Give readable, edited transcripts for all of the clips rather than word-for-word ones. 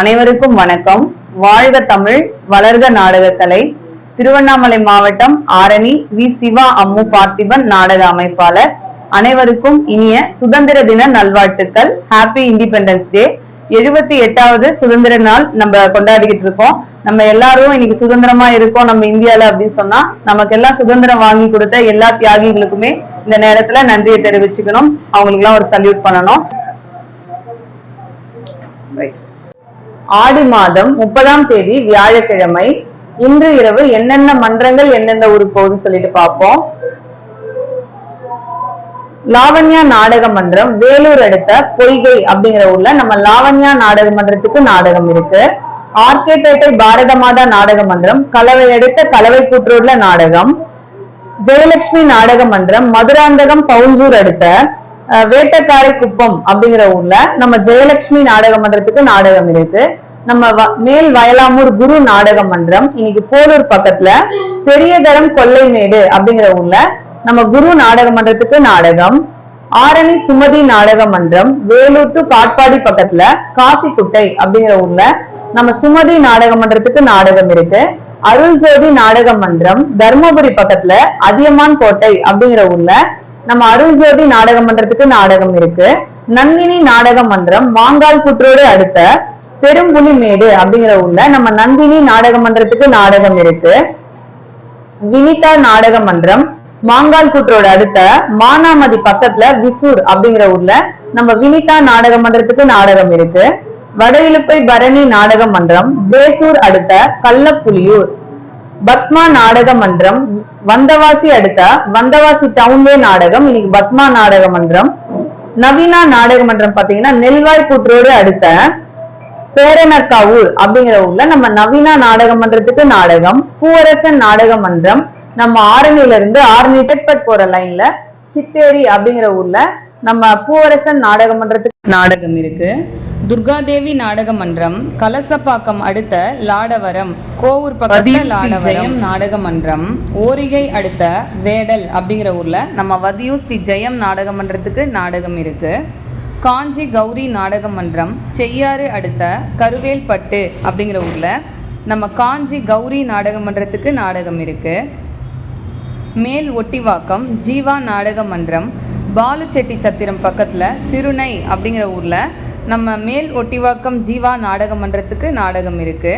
அனைவருக்கும் வணக்கம். வாழ்க தமிழ், வளர்க நாடகக்கலை. திருவண்ணாமலை மாவட்டம் ஆரணி வி. சிவா அம்மு பார்த்திபன் நாடக அமைப்பாளர். அனைவருக்கும் இனிய சுதந்திர தின நல்வாழ்த்துக்கள். Happy independence day. 78வது சுதந்திர நாள் நம்ம கொண்டாடிக்கிட்டு இருக்கோம். நம்ம எல்லாரும் இன்னைக்கு சுதந்திரமா இருக்கோம் நம்ம இந்தியால அப்படின்னு சொன்னா, நமக்கு எல்லாம் சுதந்திரம் வாங்கி கொடுத்த எல்லா தியாகிகளுக்குமே இந்த நேரத்துல நன்றியை தெரிவிச்சுக்கணும். அவங்களுக்கு எல்லாம் ஒரு சல்யூட் பண்ணணும். ஆடி மாதம் 30ஆம் தேதி வியாழக்கிழமை. இன்று இரவு என்னென்ன மன்றங்கள் எந்தெந்த ஊருக்கு போகுதுன்னு சொல்லிட்டு பார்ப்போம். லாவண்யா நாடக மன்றம் வேலூர் அடுத்த பொய்கை அப்படிங்கிற ஊர்ல நம்ம லாவண்யா நாடக மன்றத்துக்கு நாடகம் இருக்கு. ஆர்கேபேட்டை பாரத மாதா நாடக மன்றம் கலவை அடுத்த கலவை கூற்றூர்ல நாடகம். ஜெயலட்சுமி நாடக மன்றம் மதுராந்தகம் பவுஞ்சூர் அடுத்த வேட்டக்காரை குப்பம் அப்படிங்கிற ஊர்ல நம்ம ஜெயலட்சுமி நாடக மன்றத்துக்கு நாடகம் இருக்கு. நம்ம மேல் வயலாமூர் குரு நாடக மன்றம் இன்னைக்கு போலூர் பக்கத்துல பெரியதரம் கொல்லைமேடு அப்படிங்கிற ஊர்ல நம்ம குரு நாடக மன்றத்துக்கு நாடகம். ஆரணி சுமதி நாடக மன்றம் வேலூர் டு காட்பாடி பக்கத்துல காசிக்குட்டை அப்படிங்கிற ஊர்ல நம்ம சுமதி நாடக மன்றத்துக்கு நாடகம் இருக்கு. அருள் ஜோதி நாடக மன்றம் தர்மபுரி பக்கத்துல அதியமான் கோட்டை அப்படிங்கிற ஊர்ல நம்ம அருள் ஜோதி நாடக மன்றத்துக்கு நாடகம் இருக்கு. நந்தினி நாடக மன்றம் மாங்கால் புற்றோடு அடுத்த பெரும்புலிமேடு அப்படிங்கிற ஊர்ல நம்ம நந்தினி நாடக மன்றத்துக்கு நாடகம் இருக்கு. வினிதா நாடக மன்றம் மாங்கால் புற்றோடு அடுத்த மானாமதி பக்கத்துல விசூர் அப்படிங்கிற ஊர்ல நம்ம வினிதா நாடக மன்றத்துக்கு நாடகம் இருக்கு. வடஇலுப்பை பரணி நாடக மன்றம் தேசூர் அடுத்த கள்ளப்புலியூர். பத்மா நாடக மன்றம் வந்தவாசி அடுத்த வந்தவாசி டவுன்லே நாடகம் இன்னைக்கு பத்மா நாடக மன்றம். நவீனா நாடக மன்றம் பாத்தீங்கன்னா நெல்வாய் கூற்றோடு அடுத்த பேரனக்காவூர் அப்படிங்கிற ஊர்ல நம்ம நவீனா நாடக மன்றத்துக்கு நாடகம். பூவரசன் நாடக மன்றம் நம்ம ஆரணியில இருந்து ஆரணி டெட்பட் போற லைன்ல சித்தேரி அப்படிங்கிற ஊர்ல நம்ம பூவரசன் நாடக மன்றத்துக்கு நாடகம் இருக்கு. துர்காதேவி நாடக மன்றம் கலசப்பாக்கம் அடுத்த லாடவரம் கோவூர் பக்கத்துல லாடவரம் நாடக மன்றம். ஓரிகை அடுத்த வேடல் அப்படிங்கிற ஊர்ல நம்ம வதியூர் ஸ்ரீ ஜெயம் நாடக மன்றத்துக்கு நாடகம் இருக்கு. காஞ்சி கௌரி நாடக மன்றம் செய்யாறு அடுத்த கருவேல்பட்டு அப்படிங்கிற ஊர்ல நம்ம காஞ்சி கௌரி நாடக மன்றத்துக்கு நாடகம் இருக்கு. மேல் ஒட்டிவாக்கம் ஜீவா நாடக மன்றம் பாலுச்செட்டி சத்திரம் பக்கத்துல சிறுனை அப்படிங்கிற ஊர்ல நம்ம மேல் ஒட்டிவாக்கம் ஜீவா நாடக மன்றத்துக்கு நாடகம் இருக்கு.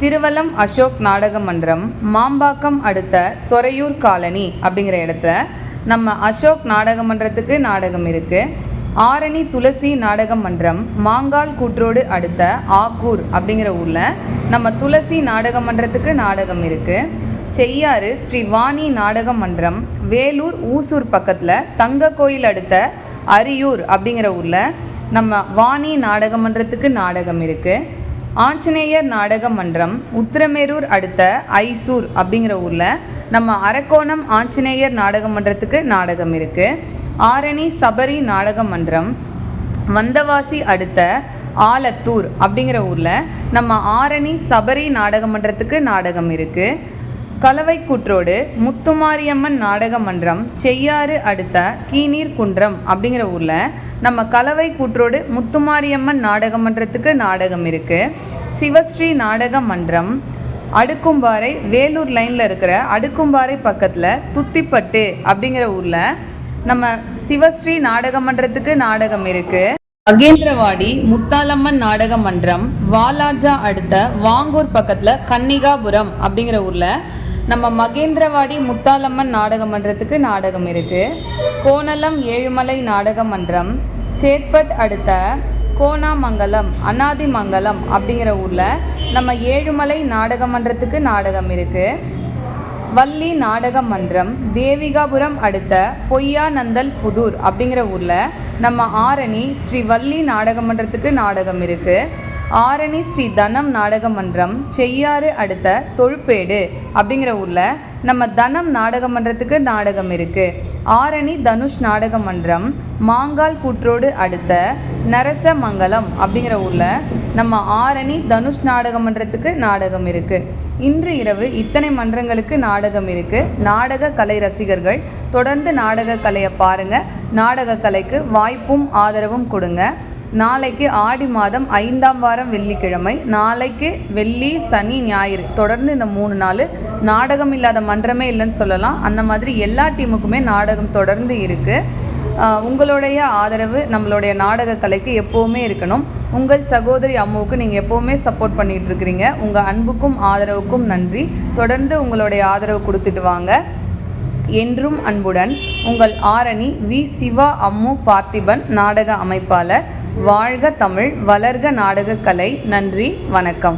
திருவல்லம் அசோக் நாடக மன்றம் மாம்பாக்கம் அடுத்த சொரையூர் காலனி அப்படிங்கிற இடத்துல நம்ம அசோக் நாடக மன்றத்துக்கு நாடகம் இருக்கு. ஆரணி துளசி நாடக மன்றம் மாங்கால் கூற்றோடு அடுத்த ஆக்கூர் அப்படிங்கிற ஊர்ல நம்ம துளசி நாடக மன்றத்துக்கு நாடகம் இருக்கு. செய்யாறு ஸ்ரீ வாணி நாடக மன்றம் வேலூர் ஊசூர் பக்கத்துல தங்க கோயில் அடுத்த அரியூர் அப்படிங்கிற ஊர்ல நம்ம வாணி நாடக மன்றத்துக்கு நாடகம் இருக்கு. ஆஞ்சநேயர் நாடக மன்றம் உத்திரமேரூர் அடுத்த ஐசூர் அப்படிங்கிற ஊர்ல நம்ம அரக்கோணம் ஆஞ்சநேயர் நாடக மன்றத்துக்கு நாடகம் இருக்கு. ஆரணி சபரி நாடக மன்றம் வந்தவாசி அடுத்த ஆலத்தூர் அப்படிங்கிற ஊர்ல நம்ம ஆரணி சபரி நாடக மன்றத்துக்கு நாடகம் இருக்கு. கலவை கூற்றோடு முத்துமாரியம்மன் நாடக மன்றம் செய்யாறு அடுத்த கீநீர் குன்றம் அப்படிங்கிற ஊர்ல நம்ம கலவை கூற்றோடு முத்துமாரியம்மன் நாடக மன்றத்துக்கு நாடகம் இருக்கு. சிவஸ்ரீ நாடக மன்றம் அடுக்கும்பாறை வேலூர் லைன்ல இருக்கிற அடுக்கும்பாறை பக்கத்துல துத்திப்பட்டு அப்படிங்கிற ஊர்ல நம்ம சிவஸ்ரீ நாடக மன்றத்துக்கு நாடகம் இருக்கு. மகேந்திரவாடி முத்தாலம்மன் நாடக மன்றம் வாலாஜா அடுத்த வாங்கூர் பக்கத்துல கன்னிகாபுரம் அப்படிங்கிற ஊர்ல நம்ம மகேந்திரவாடி முத்தாலம்மன் நாடக மன்றத்துக்கு நாடகம் இருக்கு. கோணலம் ஏழுமலை நாடக மன்றம் சேத்பட் அடுத்த கோணாமங்கலம் அனாதிமங்கலம் அப்படிங்கிற ஊர்ல நம்ம ஏழுமலை நாடக மன்றத்துக்கு நாடகம் இருக்கு. வள்ளி நாடக மன்றம் தேவிகாபுரம் அடுத்த பொய்யானந்தல் புதூர் அப்படிங்கிற ஊர்ல நம்ம ஆரணி ஸ்ரீ வள்ளி நாடக மன்றத்துக்கு நாடகம் இருக்கு. ஆரணி ஸ்ரீ தனம் நாடக மன்றம் செய்யாறு அடுத்த தொழுப்பேடு அப்படிங்கிற ஊர்ல நம்ம தனம் நாடக மன்றத்துக்கு நாடகம் இருக்கு. ஆரணி தனுஷ் நாடக மன்றம் மாங்கால் கூற்றோடு அடுத்த நரசமங்கலம் அப்படிங்கிற ஊர்ல நம்ம ஆரணி தனுஷ் நாடக மன்றத்துக்கு நாடகம் இருக்கு. இன்று இரவு இத்தனை மன்றங்களுக்கு நாடகம் இருக்கு. நாடக கலை ரசிகர்கள் தொடர்ந்து நாடக கலையை பாருங்க. நாடக கலைக்கு வாய்ப்பும் ஆதரவும் கொடுங்க. நாளைக்கு ஆடி மாதம் 5ஆம் வாரம் வெள்ளிக்கிழமை, நாளைக்கு வெள்ளி, சனி, ஞாயிறு தொடர்ந்து இந்த 3 நாள் நாடகம் இல்லாத மன்றமே இல்லைன்னு சொல்லலாம். அந்த மாதிரி எல்லா டீமுக்குமே நாடகம் தொடர்ந்து இருக்குது. உங்களுடைய ஆதரவு நம்மளுடைய நாடக கலைக்கு எப்போவுமே இருக்கணும். உங்கள் சகோதரி அம்முவுக்கு நீங்கள் எப்போவுமே சப்போர்ட் பண்ணிகிட்டு இருக்கிறீங்க. உங்கள் அன்புக்கும் ஆதரவுக்கும் நன்றி. தொடர்ந்து உங்களுடைய ஆதரவு கொடுத்துட்டு வாங்க. என்றும் அன்புடன் உங்கள் ஆரணி வி. சிவா அம்மு பார்த்திபன், நாடக அமைப்பாளர். வாழ்க தமிழ், வளர்க நாடக கலை. நன்றி, வணக்கம்.